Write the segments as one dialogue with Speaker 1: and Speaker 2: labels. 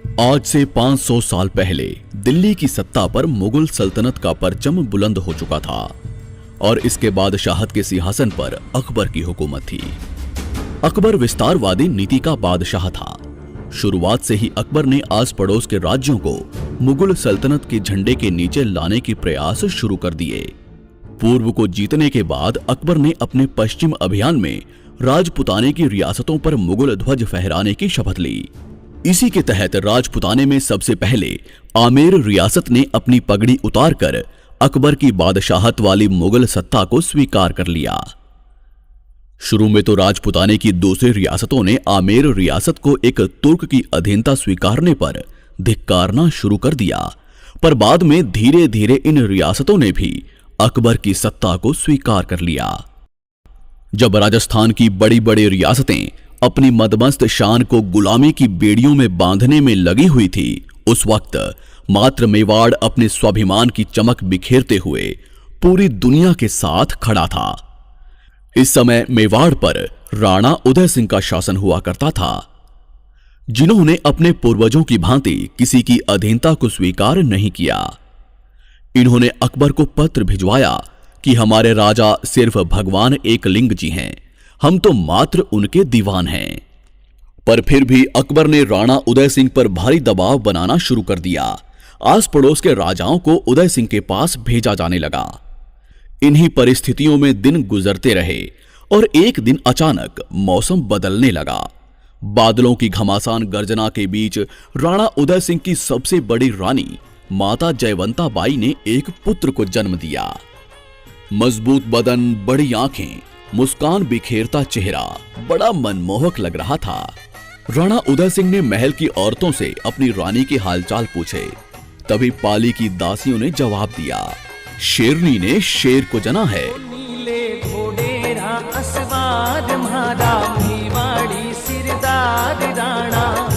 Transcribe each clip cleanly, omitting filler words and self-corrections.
Speaker 1: आज से 500 साल पहले दिल्ली की सत्ता पर मुगल सल्तनत का परचम बुलंद हो चुका था और इसके बादशाहत के सिंहासन पर अकबर की हुकूमत थी। अकबर विस्तारवादी नीति का बादशाह था। शुरुआत से ही अकबर ने आस पड़ोस के राज्यों को मुगल सल्तनत के झंडे के नीचे लाने के प्रयास शुरू कर दिए। पूर्व को जीतने के बाद अकबर ने अपने पश्चिम अभियान में राजपुताने की रियासतों पर मुगल ध्वज फहराने की शपथ ली। इसी के तहत राजपुताने में सबसे पहले आमेर रियासत ने अपनी पगड़ी उतारकर अकबर की बादशाहत वाली मुगल सत्ता को स्वीकार कर लिया। शुरू में तो राजपुताने की दूसरी रियासतों ने आमेर रियासत को एक तुर्क की अधीनता स्वीकारने पर धिक्कारना शुरू कर दिया, पर बाद में धीरे धीरे इन रियासतों ने भी अकबर की सत्ता को स्वीकार कर लिया। जब राजस्थान की बड़ी बड़ी रियासतें अपनी मदमस्त शान को गुलामी की बेड़ियों में बांधने में लगी हुई थी, उस वक्त मात्र मेवाड़ अपने स्वाभिमान की चमक बिखेरते हुए पूरी दुनिया के साथ खड़ा था। इस समय मेवाड़ पर राणा उदय सिंह का शासन हुआ करता था, जिन्होंने अपने पूर्वजों की भांति किसी की अधीनता को स्वीकार नहीं किया। इन्होंने अकबर को पत्र भिजवाया कि हमारे राजा सिर्फ भगवान एकलिंग जी हैं, हम तो मात्र उनके दीवान हैं। पर फिर भी अकबर ने राणा उदय सिंह पर भारी दबाव बनाना शुरू कर दिया। आस पड़ोस के राजाओं को उदय सिंह के पास भेजा जाने लगा। इन्हीं परिस्थितियों में दिन गुजरते रहे और एक दिन अचानक मौसम बदलने लगा। बादलों की घमासान गर्जना के बीच राणा उदय सिंह की सबसे बड़ी रानी माता जयवंता बाई ने एक पुत्र को जन्म दिया। मजबूत बदन, बड़ी आंखें, मुस्कान बिखेरता चेहरा बड़ा मनमोहक लग रहा था। राणा उदय सिंह ने महल की औरतों से अपनी रानी के हालचाल पूछे। तभी पाली की दासियों ने जवाब दिया, शेरनी ने शेर को जना है।
Speaker 2: नीले घोड़े रा असवाद म्हारा मेवाड़ी सिरदार राणा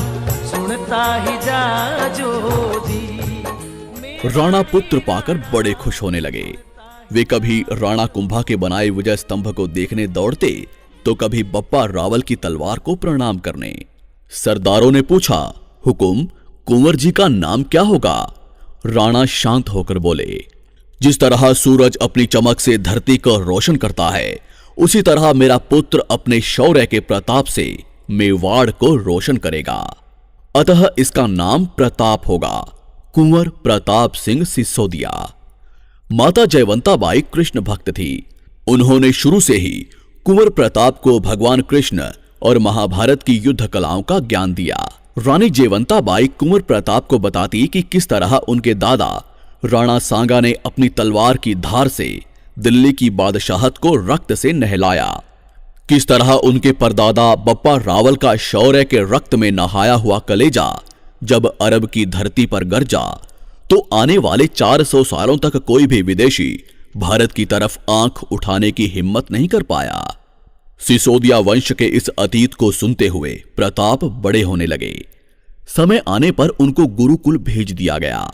Speaker 2: सुनता ही जा जो दी।
Speaker 1: राणा पुत्र पाकर बड़े खुश होने लगे। वे कभी राणा कुंभा के बनाए विजय स्तंभ को देखने दौड़ते तो कभी बप्पा रावल की तलवार को प्रणाम करने। सरदारों ने पूछा, हुकुम, कुंवर जी का नाम क्या होगा? राणा शांत होकर बोले, जिस तरह सूरज अपनी चमक से धरती को रोशन करता है, उसी तरह मेरा पुत्र अपने शौर्य के प्रताप से मेवाड़ को रोशन करेगा। अतः इसका नाम प्रताप होगा, कुंवर प्रताप सिंह सिसोदिया। माता जयवंता बाई कृष्ण भक्त थी। उन्होंने शुरू से ही कुंवर प्रताप को भगवान कृष्ण और महाभारत की युद्ध कलाओं का ज्ञान दिया। रानी जयवंता बाई कुंवर प्रताप को बताती कि किस तरह उनके दादा राणा सांगा ने अपनी तलवार की धार से दिल्ली की बादशाहत को रक्त से नहलाया, किस तरह उनके परदादा बप्पा रावल का शौर्य के रक्त में नहाया हुआ कलेजा जब अरब की धरती पर गरजा तो आने वाले 400 सालों तक कोई भी विदेशी भारत की तरफ आंख उठाने की हिम्मत नहीं कर पाया। सिसोदिया वंश के इस अतीत को सुनते हुए प्रताप बड़े होने लगे। समय आने पर उनको गुरुकुल भेज दिया गया,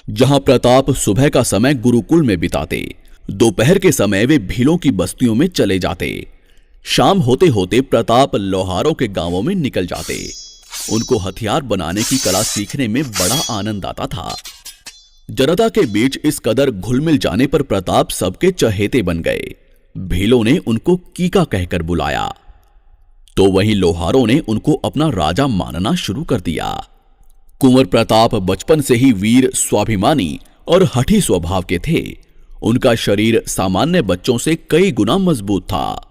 Speaker 1: जहां प्रताप सुबह का समय गुरुकुल में बिताते, दोपहर के समय वे भीलों की बस्तियों में चले जाते, शाम होते होते प्रताप लोहारों के गांवों में निकल जाते। उनको हथियार बनाने की कला सीखने में बड़ा आनंद आता था। जनता के बीच इस कदर घुल मिल जाने पर प्रताप सबके चहेते बन गए। भीलों ने उनको कीका कहकर बुलाया, तो वहीं लोहारों ने उनको अपना राजा मानना शुरू कर दिया। कुंवर प्रताप बचपन से ही वीर, स्वाभिमानी और हठी स्वभाव के थे। उनका शरीर सामान्य बच्चों से कई गुना मजबूत था।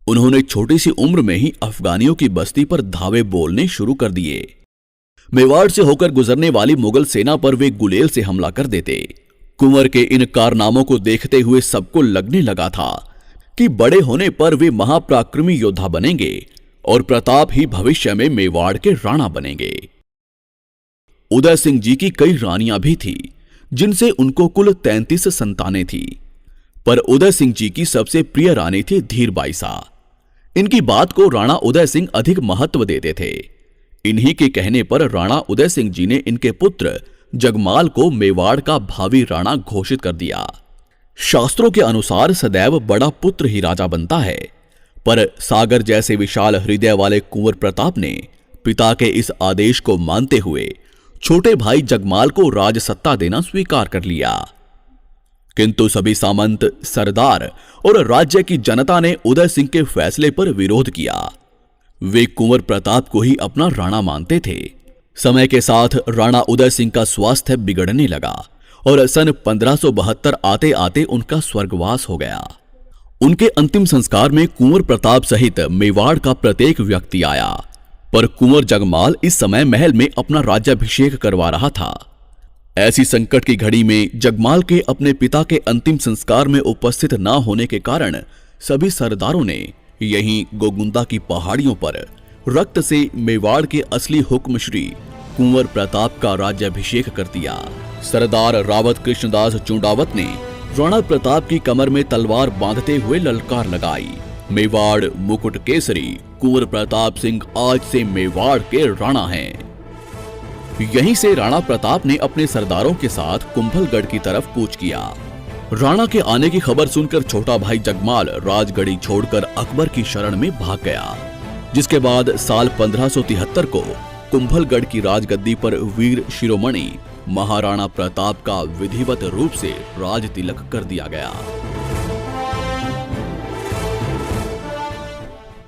Speaker 1: उन्होंने छोटी सी उम्र में ही अफगानियों की बस्ती पर धावे बोलने शुरू कर दिए। मेवाड़ से होकर गुजरने वाली मुगल सेना पर वे गुलेल से हमला कर देते। कुंवर के इन कारनामों को देखते हुए सबको लगने लगा था कि बड़े होने पर वे महापराक्रमी योद्धा बनेंगे और प्रताप ही भविष्य में मेवाड़ के राणा बनेंगे। उदय सिंह जी की कई रानियां भी थी, जिनसे उनको कुल 33 संतानें थी, पर उदय सिंह जी की सबसे प्रिय रानी थी धीरबाईसा। इनकी बात को राणा उदय सिंह अधिक महत्व देते थे। इन्हीं के कहने पर राणा उदय सिंह जी ने इनके पुत्र जगमाल को मेवाड़ का भावी राणा घोषित कर दिया। शास्त्रों के अनुसार सदैव बड़ा पुत्र ही राजा बनता है, पर सागर जैसे विशाल हृदय वाले कुंवर प्रताप ने पिता के इस आदेश को मानते हुए छोटे भाई जगमाल को राजसत्ता देना स्वीकार कर लिया। किंतु सभी सामंत, सरदार और राज्य की जनता ने उदय सिंह के फैसले पर विरोध किया। वे कुंवर प्रताप को ही अपना राणा मानते थे। समय के साथ राणा उदय सिंह का स्वास्थ्य बिगड़ने लगा और सन 1572 आते आते उनका स्वर्गवास हो गया। उनके अंतिम संस्कार में कुंवर प्रताप सहित मेवाड़ का प्रत्येक व्यक्ति आया, पर कुंवर जगमाल इस समय महल में अपना राज्याभिषेक करवा रहा था। ऐसी संकट की घड़ी में जगमाल के अपने पिता के अंतिम संस्कार में उपस्थित न होने के कारण सभी सरदारों ने यहीं गोगुंदा की पहाड़ियों पर रक्त से मेवाड़ के असली हुक्म श्री कुंवर प्रताप का राज्याभिषेक कर दिया। सरदार रावत कृष्णदास चुंडावत ने राणा प्रताप की कमर में तलवार बांधते हुए ललकार लगाई, मेवाड़ मुकुट केसरी कुंवर प्रताप सिंह आज से मेवाड़ के राणा हैं। यहीं से राणा प्रताप ने अपने सरदारों के साथ कुंभलगढ़ की तरफ कूच किया। राणा के आने की खबर सुनकर छोटा भाई जगमाल राजगढ़ी छोड़कर अकबर की शरण में भाग गया, जिसके बाद साल 1573 को कुंभलगढ़ की राजगद्दी पर वीर शिरोमणि महाराणा प्रताप का विधिवत रूप से राज तिलक कर दिया गया।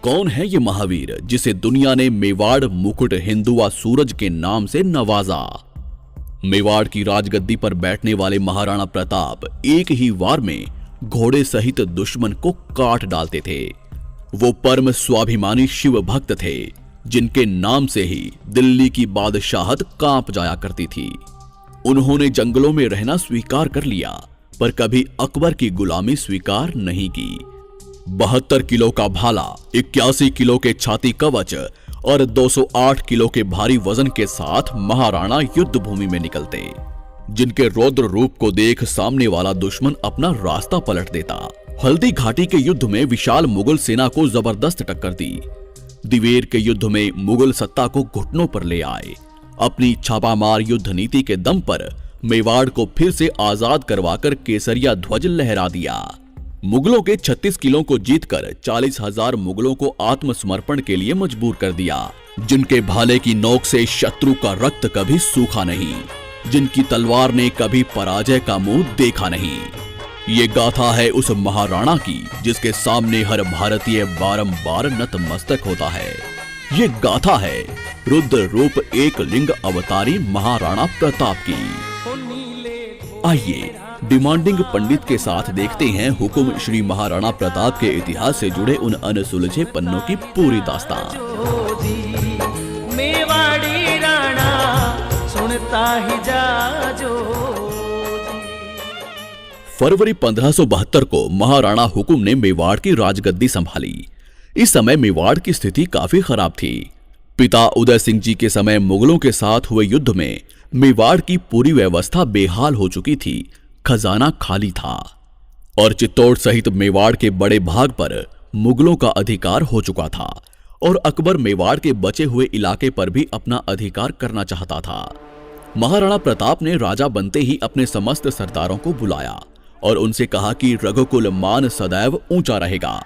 Speaker 1: कौन है ये महावीर जिसे दुनिया ने मेवाड़ मुकुट हिंदुआ सूरज के नाम से नवाजा? मेवाड़ की राजगद्दी पर बैठने वाले महाराणा प्रताप एक ही वार में घोड़े सहित दुश्मन को काट डालते थे। वो परम स्वाभिमानी शिव भक्त थे, जिनके नाम से ही दिल्ली की बादशाहत कांप जाया करती थी। उन्होंने जंगलों में रहना स्वीकार कर लिया, पर कभी अकबर की गुलामी स्वीकार नहीं की। 72 किलो का भाला, 81 किलो के छाती कवच और 208 किलो के भारी वजन के साथ महाराणा युद्ध भूमि में निकलते, जिनके रौद्र रूप को देख सामने वाला दुश्मन अपना रास्ता पलट देता। हल्दी घाटी के युद्ध में विशाल मुगल सेना को जबरदस्त टक्कर दी। दिवेर के युद्ध में मुगल सत्ता को घुटनों पर ले आए। अपनी छापामार युद्ध नीति के दम पर मेवाड़ को फिर से आजाद करवाकर केसरिया ध्वज लहरा दिया। मुगलों के 36 किलों को जीतकर 40,000 मुगलों को आत्मसमर्पण के लिए मजबूर कर दिया, जिनके भाले की नोक से शत्रु का रक्त कभी सूखा नहीं, जिनकी तलवार ने कभी पराजय का मुंह देखा नहीं। ये गाथा है उस महाराणा की जिसके सामने हर भारतीय बारंबार नतमस्तक होता है। ये गाथा है रुद्र रूप एक लिंग अवतारी महाराणा प्रताप की। आइए डिमांडिंग पंडित के साथ देखते हैं हुकुम श्री महाराणा प्रताप के इतिहास से जुड़े उन अनसुलझे पन्नों की पूरी दास्तान।
Speaker 2: मेवाड़ी राणा सुनता ही जा जो।
Speaker 1: फरवरी 1572 को महाराणा हुकुम ने मेवाड़ की राजगद्दी संभाली। इस समय मेवाड़ की स्थिति काफी खराब थी। पिता उदय सिंह जी के समय मुगलों के साथ हुए युद्ध में मेवाड़ की पूरी व्यवस्था बेहाल हो चुकी थी, खजाना खाली था और चित्तौड़ सहित मेवाड़ के बड़े भाग पर मुगलों का अधिकार हो चुका था और अकबर मेवाड़ के बचे हुए इलाके पर भी अपना अधिकार करना चाहता था। महाराणा प्रताप ने राजा बनते ही अपने समस्त सरदारों को बुलाया और उनसे कहा कि रघुकुल मान सदैव ऊंचा रहेगा।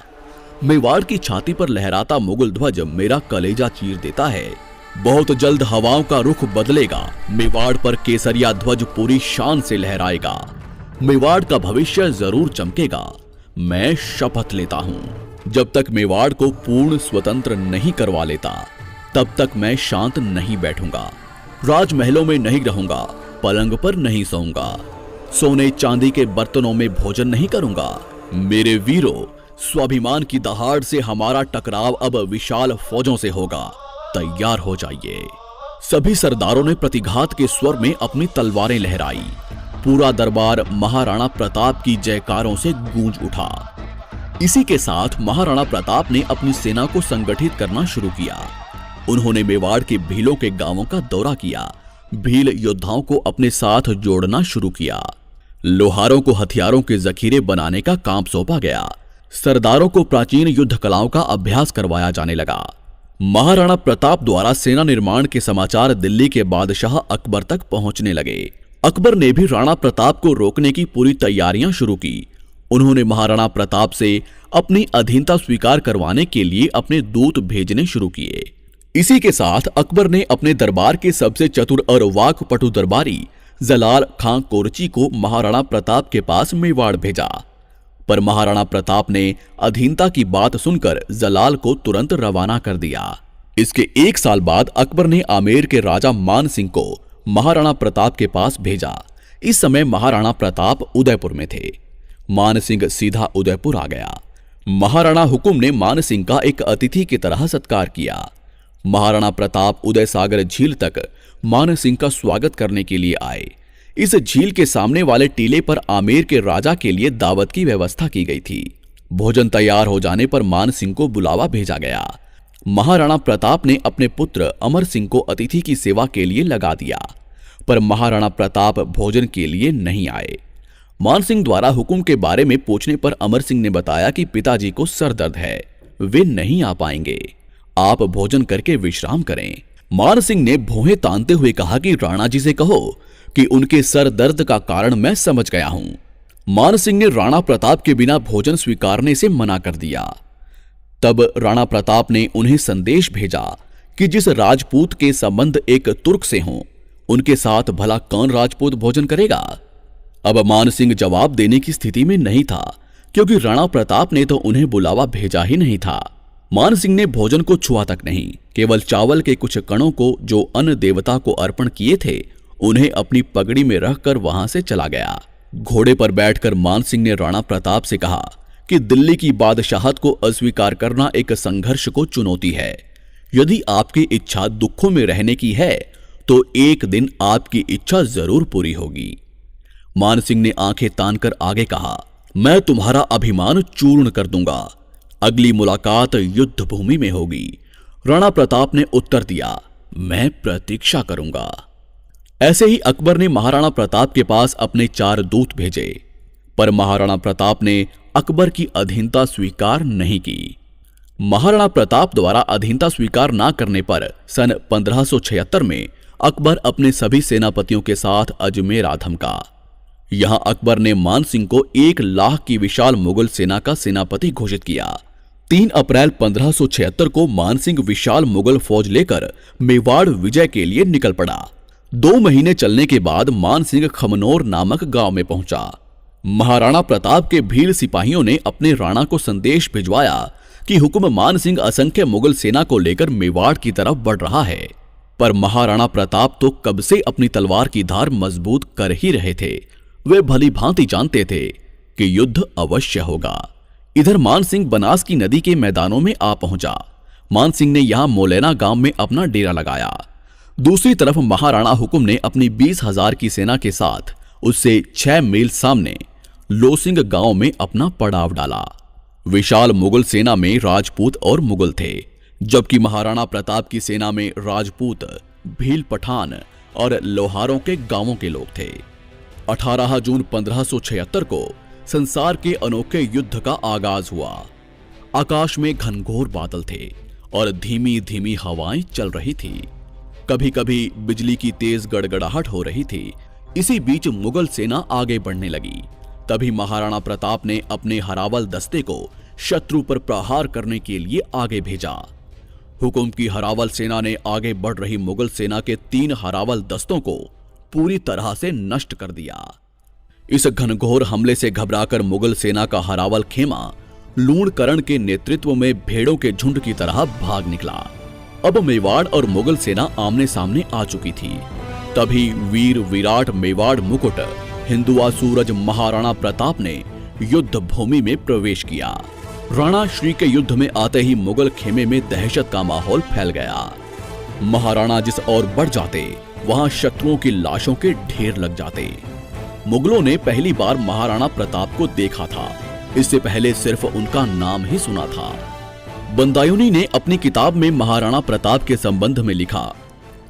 Speaker 1: मेवाड़ की छाती पर लहराता मुगल ध्वज मेरा कलेजा चीर देता है। बहुत जल्द हवाओं का रुख बदलेगा। मेवाड़ पर केसरिया ध्वज पूरी शान से लहराएगा। मेवाड़ का भविष्य जरूर चमकेगा। मैं शपथ लेता हूं, जब तक मेवाड़ को पूर्ण स्वतंत्र नहीं करवा लेता तब तक मैं शांत नहीं बैठूंगा। राजमहलों में नहीं रहूंगा, पलंग पर नहीं सोऊंगा, सोने चांदी के बर्तनों में भोजन नहीं करूंगा। मेरे वीरों, स्वाभिमान की दहाड़ से हमारा टकराव अब विशाल फौजों से होगा, तैयार हो जाइए। सभी सरदारों ने प्रतिघात के स्वर में अपनी तलवारें लहराई। पूरा दरबार महाराणा प्रताप की जयकारों से गूंज उठा। इसी के साथ महाराणा प्रताप ने अपनी सेना को संगठित करना शुरू किया। उन्होंने मेवाड़ के भीलों के गांवों का दौरा किया, भील योद्धाओं को अपने साथ जोड़ना शुरू किया। लोहारों को हथियारों के जखीरे बनाने का काम सौंपा गया। सरदारों को प्राचीन युद्ध कलाओं का अभ्यास करवाया जाने लगा। महाराणा प्रताप द्वारा सेना निर्माण के समाचार दिल्ली के बादशाह अकबर तक पहुंचने लगे। अकबर ने भी राणा प्रताप को रोकने की पूरी तैयारियां शुरू की। उन्होंने महाराणा प्रताप से अपनी अधीनता स्वीकार करवाने के लिए अपने दूत भेजने शुरू किए। इसी के साथ अकबर ने अपने दरबार के सबसे चतुर और वाकपटु दरबारी जलाल खां कोरची को महाराणा प्रताप के पास मेवाड़ भेजा। पर महाराणा प्रताप ने अधीनता की बात सुनकर जलाल को तुरंत रवाना कर दिया। इसके 1 साल बाद अकबर ने आमेर के राजा मान सिंह को महाराणा प्रताप के पास भेजा। इस समय महाराणा प्रताप उदयपुर में थे। मान सिंह सीधा उदयपुर आ गया। महाराणा हुकुम ने मान सिंह का एक अतिथि की तरह सत्कार किया। महाराणा प्रताप उदय सागर झील तक मान सिंह का स्वागत करने के लिए आए। इस झील के सामने वाले टीले पर आमेर के राजा के लिए दावत की व्यवस्था की गई थी। भोजन तैयार हो जाने पर मान सिंह को बुलावा भेजा गया। महाराणा प्रताप ने अपने पुत्र अमर सिंह को अतिथि की सेवा के लिए लगा दिया, पर महाराणा प्रताप भोजन के लिए नहीं आए। मान सिंह द्वारा हुक्म के बारे में पूछने पर अमर सिंह ने बताया कि पिताजी को सर दर्द है, वे नहीं आ पाएंगे, आप भोजन करके विश्राम करें। मान सिंह ने भौहें तानते हुए कहा कि राणा जी से कहो कि उनके सर दर्द का कारण मैं समझ गया हूं। मान सिंह ने राणा प्रताप के बिना भोजन स्वीकारने से मना कर दिया। तब राणा प्रताप ने उन्हें संदेश भेजा कि जिस राजपूत के संबंध एक तुर्क से हों, उनके साथ भला कौन राजपूत भोजन करेगा। अब मान सिंह जवाब देने की स्थिति में नहीं था, क्योंकि राणा प्रताप ने तो उन्हें बुलावा भेजा ही नहीं था। मान सिंह ने भोजन को छुआ तक नहीं, केवल चावल के कुछ कणों को जो अन्न देवता को अर्पण किए थे उन्हें अपनी पगड़ी में रखकर वहां से चला गया। घोड़े पर बैठकर मान सिंह ने राणा प्रताप से कहा कि दिल्ली की बादशाहत को अस्वीकार करना एक संघर्ष को चुनौती है। यदि आपकी इच्छा दुखों में रहने की है तो एक दिन आपकी इच्छा जरूर पूरी होगी। मान सिंह ने आंखें तानकर आगे कहा, मैं तुम्हारा अभिमान चूर्ण कर दूंगा, अगली मुलाकात युद्ध भूमि में होगी। राणा प्रताप ने उत्तर दिया, मैं प्रतीक्षा करूंगा। ऐसे ही अकबर ने महाराणा प्रताप के पास अपने 4 दूत भेजे, पर महाराणा प्रताप ने अकबर की अधीनता स्वीकार नहीं की। महाराणा प्रताप द्वारा अधीनता स्वीकार न करने पर सन 1576 में अकबर अपने सभी सेनापतियों के साथ अजमेर आ धमका। यहां अकबर ने मान सिंह को 1 लाख की विशाल मुगल सेना का सेनापति घोषित किया। 3 अप्रैल 1576 को मान सिंह विशाल मुगल फौज लेकर मेवाड़ विजय के लिए निकल पड़ा। 2 महीने चलने के बाद मान सिंह खमनोर नामक गांव में पहुंचा। महाराणा प्रताप के भील सिपाहियों ने अपने राणा को संदेश भिजवाया कि हुक्म मान सिंह असंख्य मुगल सेना को लेकर मेवाड़ की तरफ बढ़ रहा है। पर महाराणा प्रताप तो कब से अपनी तलवार की धार मजबूत कर ही रहे थे। वे भली भांति जानते थे कि युद्ध अवश्य होगा। इधर मान सिंह बनास की नदी के मैदानों में आ पहुंचा। मान सिंह ने यहां मोलेना गांव में अपना डेरा लगाया। दूसरी तरफ महाराणा हुकुम ने अपनी 20,000 की सेना के साथ उससे 6 मील सामने लोसिंग गांव में अपना पड़ाव डाला। विशाल मुगल सेना में राजपूत और मुगल थे, जबकि महाराणा प्रताप की सेना में राजपूत, भील पठान और लोहारों के गांवों के लोग थे। 18 जून 1576 को संसार के अनोखे युद्ध का आगाज हुआ। आकाश में घनघोर बादल थे और धीमी धीमी हवाएं चल रही थी। कभी कभी बिजली की तेज गड़गड़ाहट हो रही थी। इसी बीच मुगल सेना आगे बढ़ने लगी। तभी महाराणा प्रताप ने अपने हरावल दस्ते को शत्रु पर प्रहार करने के लिए आगे भेजा। हुकुम की हरावल सेना ने आगे बढ़ रही मुगल सेना के 3 हरावल दस्तों को पूरी तरह से नष्ट कर दिया। इस घनघोर हमले से घबराकर मुगल सेना का हरावल खेमा लूणकरण के नेतृत्व में भेड़ों के झुंड की तरह भाग निकला। अब मेवाड़ और मुगल सेना आमने सामने आ चुकी थी। तभी वीर विराट मेवाड़ मुकुट हिंदुआ सूरज महाराणा प्रताप ने युद्ध भूमि में प्रवेश किया। राणा श्री के युद्ध में आते ही मुगल खेमे में दहशत का माहौल फैल गया। महाराणा जिस ओर बढ़ जाते वहां शत्रुओं की लाशों के ढेर लग जाते। मुगलों ने पहली बार महाराणा प्रताप को देखा था, इससे पहले सिर्फ उनका नाम ही सुना था। बंदायूनी ने अपनी किताब में महाराणा प्रताप के संबंध में लिखा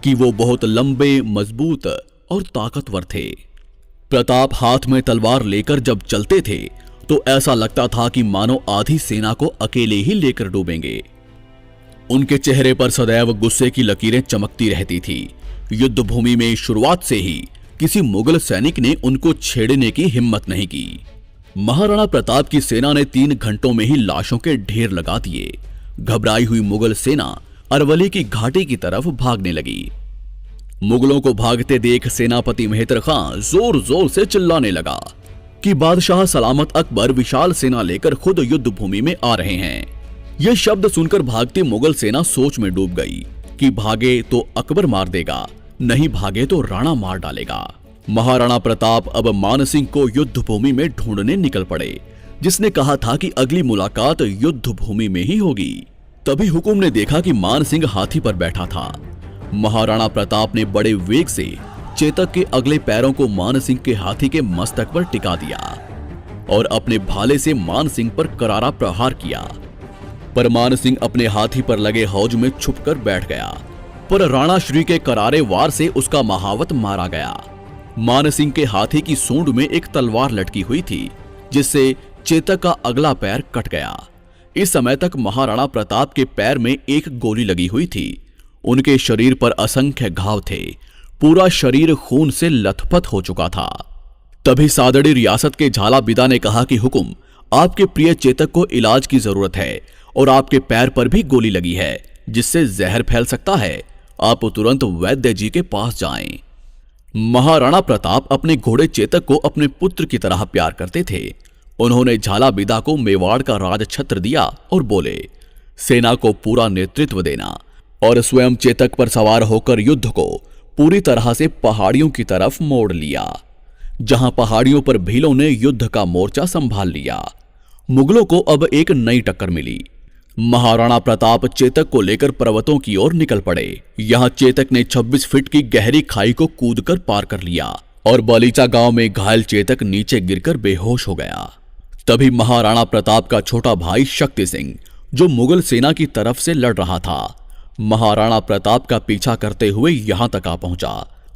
Speaker 1: कि वो बहुत लंबे, मजबूत और ताकतवर थे। प्रताप हाथ में तलवार लेकर जब चलते थे तो ऐसा लगता था कि मानो आधी सेना को अकेले ही लेकर डूबेंगे। उनके चेहरे पर सदैव गुस्से की लकीरें चमकती रहती थी। युद्ध भूमि में शुरुआत से ही किसी मुगल सैनिक ने उनको छेड़ने की हिम्मत नहीं की। महाराणा प्रताप की सेना ने 3 घंटों में ही लाशों के ढेर लगा दिए। घबराई हुई मुगल सेना अरवली की घाटी की तरफ भागने लगी। मुगलों को भागते देख सेनापति मेहतर खां जोर जोर से चिल्लाने लगा कि बादशाह सलामत अकबर विशाल सेना लेकर खुद युद्ध भूमि में आ रहे हैं। यह शब्द सुनकर भागती मुगल सेना सोच में डूब गई कि भागे तो अकबर मार देगा, नहीं भागे तो राणा मार डालेगा। महाराणा प्रताप अब मान सिंह को युद्ध भूमि में ढूंढने निकल पड़े, जिसने कहा था कि अगली मुलाकात युद्ध भूमि में ही होगी। तभी हुकुम ने देखा कि मान सिंह हाथी पर बैठा था। महाराणा प्रताप ने बड़े वेग से चेतक के अगले पैरों को मान सिंह के हाथी के मस्तक पर टिका दिया और अपने भाले से मान सिंह पर करारा प्रहार किया। पर मान सिंह अपने हाथी पर लगे हौज में छुपकर बैठ गया, पर राणा श्री के करारे वार से उसका महावत मारा गया। मान सिंह के हाथी की सूंड में एक तलवार लटकी हुई थी, जिससे चेतक का अगला पैर कट गया। इस समय तक महाराणा प्रताप के पैर में एक गोली लगी हुई थी। उनके शरीर पर असंख्य घाव थे, पूरा शरीर खून से लथपथ हो चुका था। तभी सादड़ी रियासत के झालाबिदा ने कहा कि हुकुम, आपके प्रिय चेतक को इलाज की जरूरत है और आपके पैर पर भी गोली लगी है, जिससे जहर फैल सकता है। आप तुरंत वैद्य जी के पास जाएं। महाराणा प्रताप अपने घोड़े चेतक को अपने पुत्र की तरह प्यार करते थे। उन्होंने झालाबिदा को मेवाड़ का राजछत्र दिया और बोले, सेना को पूरा नेतृत्व देना और स्वयं चेतक पर सवार होकर युद्ध को पूरी तरह से पहाड़ियों की तरफ मोड़ लिया। जहां पहाड़ियों पर भीलों ने युद्ध का मोर्चा संभाल लिया, मुगलों को अब एक नई टक्कर मिली। महाराणा प्रताप चेतक को लेकर पर्वतों की ओर निकल पड़े। यहां चेतक ने 26 फीट की गहरी खाई को कूदकर पार कर लिया और बलीचा गांव में घायल चेतक नीचे गिरकर बेहोश हो गया। तभी महाराणा प्रताप का छोटा भाई शक्ति सिंह, जो मुगल सेना की तरफ से लड़ रहा था, महाराणा प्रताप का पीछा करते हुए यहां तक आ पहुंचा।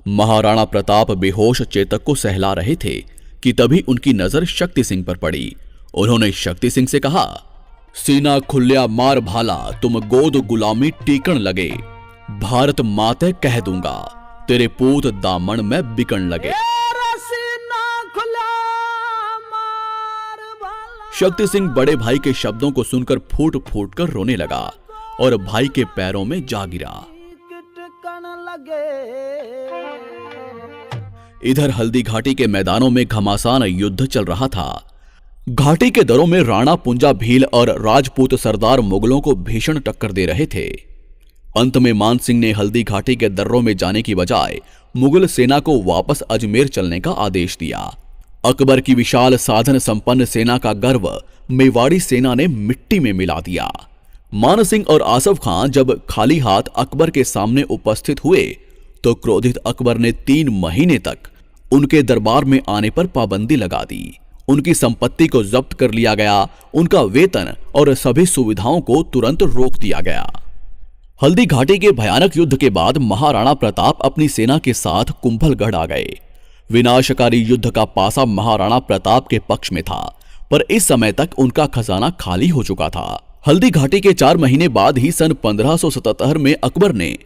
Speaker 1: महाराणा प्रताप बेहोश चेतक को सहला रहे थे कि तभी उनकी नजर शक्ति सिंह पर पड़ी। उन्होंने शक्ति सिंह से कहा, सीना खुल्या मार भाला, तुम गोद गुलामी टीकण लगे, भारत माते कह दूंगा, तेरे पूत दामन में बिकन लगे। शक्ति सिंह बड़े भाई के शब्दों को सुनकर फूट फूट कर रोने लगा और भाई के पैरों में जा गिरा। इधर हल्दी घाटी के मैदानों में घमासान युद्ध चल रहा था। घाटी के दरों में राणा पुंजा भील और राजपूत सरदार मुगलों को भीषण टक्कर दे रहे थे। अंत में मान सिंह ने हल्दी घाटी के दर्रों में जाने की बजाय मुगल सेना को वापस अजमेर चलने का आदेश दिया। अकबर की विशाल साधन संपन्न सेना का गर्व मेवाड़ी सेना ने मिट्टी में मिला दिया। मान सिंह और आसफ खां जब खाली हाथ अकबर के सामने उपस्थित हुए तो क्रोधित अकबर ने 3 महीने तक उनके दरबार में आने पर पाबंदी लगा दी। उनकी संपत्ति को जब्त कर लिया गया, उनका वेतन और सभी सुविधाओं को तुरंत रोक दिया गया। हल्दी घाटी के भयानक युद्ध के बाद महाराणा प्रताप अपनी सेना के साथ कुंभलगढ़ आ गए। विनाशकारी युद्ध का पासा महाराणा प्रताप के पक्ष में था, पर इस समय तक उनका खजाना खाली हो चुका था। हल्दी घाटी के 4 महीने बाद ही सन 1577 में अकबर ने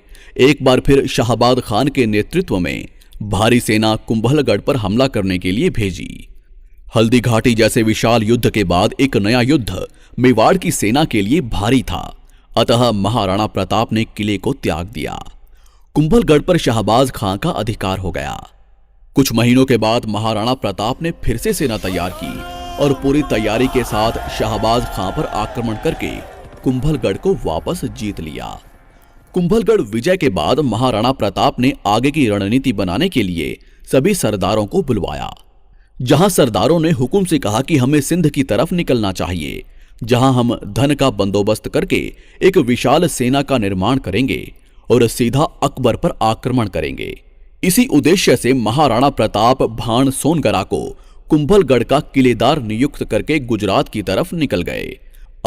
Speaker 1: एक बार फिर शाहबाद खान के नेतृत्व में भारी सेना कुंभलगढ़ पर हमला करने के लिए भेजी। हल्दी घाटी जैसे विशाल युद्ध के बाद एक नया युद्ध मेवाड़ की सेना के लिए भारी था, अतः महाराणा प्रताप ने किले को त्याग दिया। कुंभलगढ़ पर शाहबाज खां का अधिकार हो गया। कुछ महीनों के बाद महाराणा प्रताप ने फिर से सेना तैयार की और पूरी तैयारी के साथ शाहबाज खां पर आक्रमण करके कुंभलगढ़ को वापस जीत लिया। कुंभलगढ़ विजय के बाद महाराणा प्रताप ने आगे की रणनीति बनाने के लिए सभी सरदारों को बुलवाया। जहां सरदारों ने हुकुम से कहा कि हमें सिंध की तरफ निकलना चाहिए, जहां हम धन का बंदोबस्त करके एक विशाल सेना का निर्माण करेंगे और सीधा अकबर पर आक्रमण करेंगे। इसी उद्देश्य से महाराणा प्रताप भाण सोनगरा को कुंभलगढ़ का किलेदार नियुक्त करके गुजरात की तरफ निकल गए।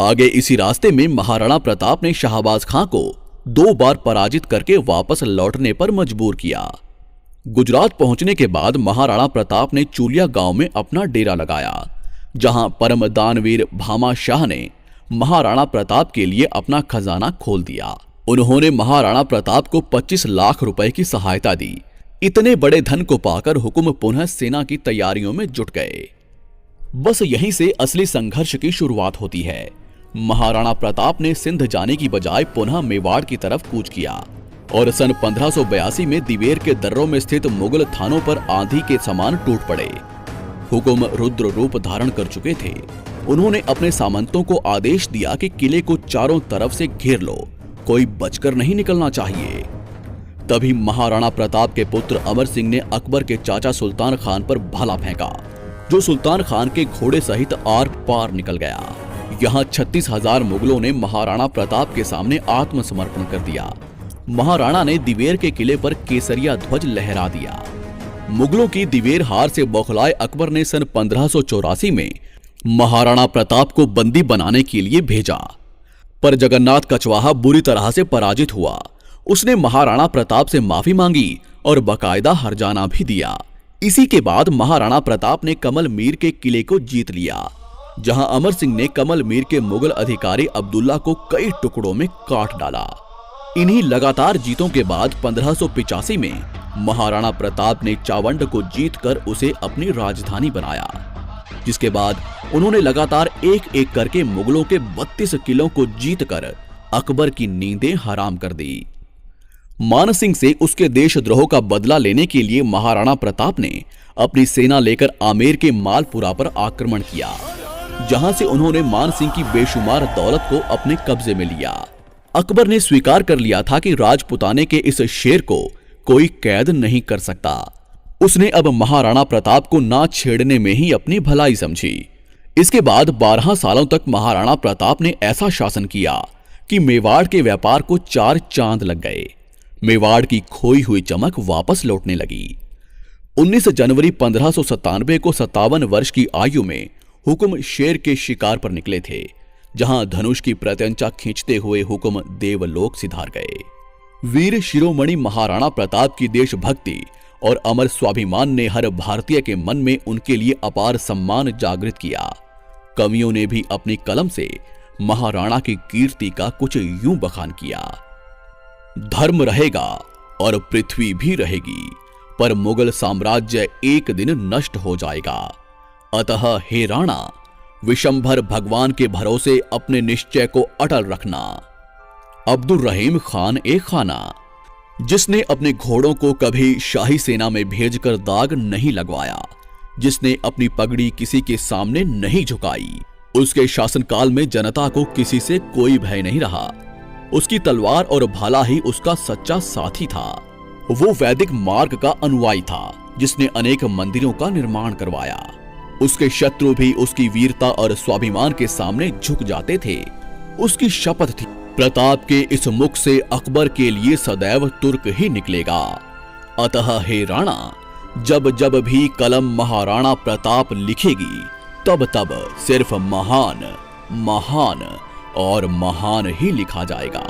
Speaker 1: आगे इसी रास्ते में महाराणा प्रताप ने शाहबाज खां को 2 बार पराजित करके वापस लौटने पर मजबूर किया। गुजरात पहुंचने के बाद महाराणा प्रताप ने चूलिया गांव में अपना डेरा लगाया, जहां परम दानवीर भामा शाह ने महाराणा प्रताप के लिए अपना खजाना खोल दिया। उन्होंने महाराणा प्रताप को 25 लाख रुपए की सहायता दी। इतने बड़े धन को पाकर हुकुम पुनः सेना की तैयारियों में जुट गए। बस यहीं से असली संघर्ष की शुरुआत होती है। महाराणा प्रताप ने सिंध जाने की बजाय पुनः मेवाड़ की तरफ कूच किया और सन 1582 में दिवेर के दर्रों में स्थित मुगल थानों पर आंधी के समान टूट पड़े। हुकुम रुद्र रूप धारण कर चुके थे। उन्होंने अपने सामंतों को आदेश दिया कि किले को चारों तरफ से घेर लो, कोई बचकर नहीं निकलना चाहिए। तभी महाराणा प्रताप के पुत्र अमर सिंह ने अकबर के चाचा सुल्तान खान पर भाला फेंका, जो सुल्तान खान के घोड़े सहित आर पार निकल गया। यहाँ 36,000 मुगलों ने महाराणा प्रताप के सामने आत्मसमर्पण कर दिया। महाराणा ने दिवेर के किले पर केसरिया ध्वज लहरा दिया। मुगलों की दिवेर हार से बौखलाए अकबर ने सन 1584 में महाराणा प्रताप को बंदी बनाने के लिए भेजा, पर जगन्नाथ कछवाहा बुरी तरह से पराजित हुआ। उसने महाराणा प्रताप से माफी मांगी और बकायदा हरजाना भी दिया। इसी के बाद महाराणा प्रताप ने कमल मीर के किले को जीत लिया, जहां अमर सिंह ने कमल मीर के मुगल अधिकारी अब्दुल्ला को कई टुकड़ों में काट डाला। इन्हीं लगातार जीतों के बाद 1585 में महाराणा प्रताप ने चावंड को जीतकर उसे अपनी राजधानी बनाया, जिसके बाद उन्होंने लगातार एक एक करके मुगलों के 32 किलों को जीतकर अकबर की नींदें हराम कर दी। मान सिंह से उसके देशद्रोह का बदला लेने के लिए महाराणा प्रताप ने अपनी सेना लेकर आमेर के मालपुरा पर आक्रमण किया, जहां से उन्होंने मान सिंह की बेशुमार दौलत को अपने कब्जे में लिया। अकबर ने स्वीकार कर लिया था कि राजपुताने के इस शेर को कोई कैद नहीं कर सकता। उसने अब महाराणा प्रताप को ना छेड़ने में ही अपनी भलाई समझी। इसके बाद 12 सालों तक महाराणा प्रताप ने ऐसा शासन किया कि मेवाड़ के व्यापार को 4 चांद लग गए। मेवाड़ की खोई हुई चमक वापस लौटने लगी। 19 जनवरी 1597 को 57 वर्ष की आयु में हुकुम शेर के शिकार पर निकले थे, जहां धनुष की प्रत्यंचा खींचते हुए हुकुम देवलोक सिधार गए। वीर शिरोमणि महाराणा प्रताप की देशभक्ति और अमर स्वाभिमान ने हर भारतीय के मन में उनके लिए अपार सम्मान जागृत किया। कवियों ने भी अपनी कलम से महाराणा की कीर्ति का कुछ यूं बखान किया। धर्म रहेगा और पृथ्वी भी रहेगी, पर मुगल साम्राज्य एक दिन नष्ट हो जाएगा। अतः हे राणा, विशंभर भगवान के भरोसे अपने निश्चय को अटल रखना। अब्दुल रहीम खान ए खाना, जिसने अपने घोड़ों को कभी शाही सेना में भेजकर दाग नहीं लगवाया, जिसने अपनी पगड़ी किसी के सामने नहीं झुकाई, उसके शासनकाल में जनता को किसी से कोई भय नहीं रहा। उसकी तलवार और भाला ही उसका सच्चा साथी था। वो वैदिक मार्ग का अनुयायी था, जिसने अनेक मंदिरों का निर्माण करवाया। उसके शत्रु भी उसकी वीरता और स्वाभिमान के सामने झुक जाते थे। उसकी शपथ थी, प्रताप के इस मुख से अकबर के लिए सदैव तुर्क ही निकलेगा। अतः हे राणा, जब जब भी कलम महाराणा प्रताप लिखेगी, तब तब सिर्फ महान, महान और महान ही लिखा जाएगा।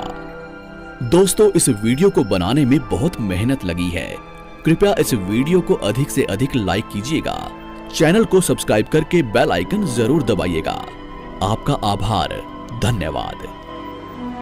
Speaker 1: दोस्तों, इस वीडियो को बनाने में बहुत मेहनत लगी है। कृपया इस वीडियो को अधिक से अधिक लाइक कीजिएगा। चैनल को सब्सक्राइब करके बेल आइकन जरूर दबाइएगा। आपका आभार, धन्यवाद।